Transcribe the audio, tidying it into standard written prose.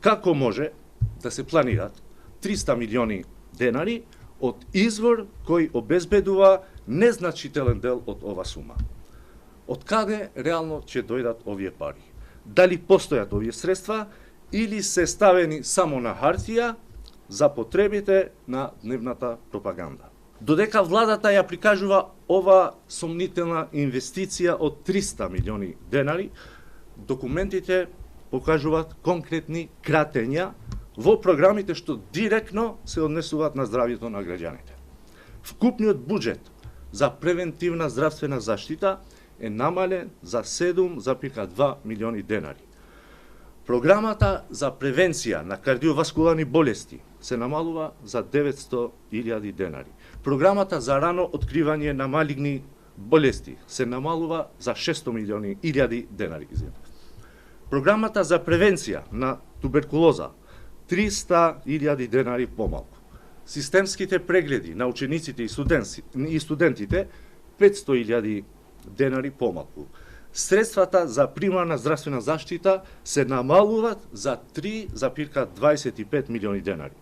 Како може да се планират 300 милиони денари од извор кој обезбедува незначителен дел од ова сума? Од каде реално ќе дојдат овие пари? Дали постојат овие средства или се ставени само на хартија за потребите на дневната пропаганда? Додека владата ја прикажува ова сомнителна инвестиција од 300 милиони денари, документите покажуваат конкретни кратења во програмите што директно се однесуваат на здравјето на граѓаните. Вкупниот буџет за превентивна здравствена заштита е намален за 7,2 милиони денари. Програмата за превенција на кардиоваскуларни болести се намалува за 900.000 денари. Програмата за рано откривање на малигни болести се намалува за 600.000 денари. Програмата за превенција на туберкулоза 300.000 денари помалку. Системските прегледи на учениците и студентите 500.000 денари помалку. Средствата за примарна здравствена заштита се намалуваат за 3,25 милиони денари.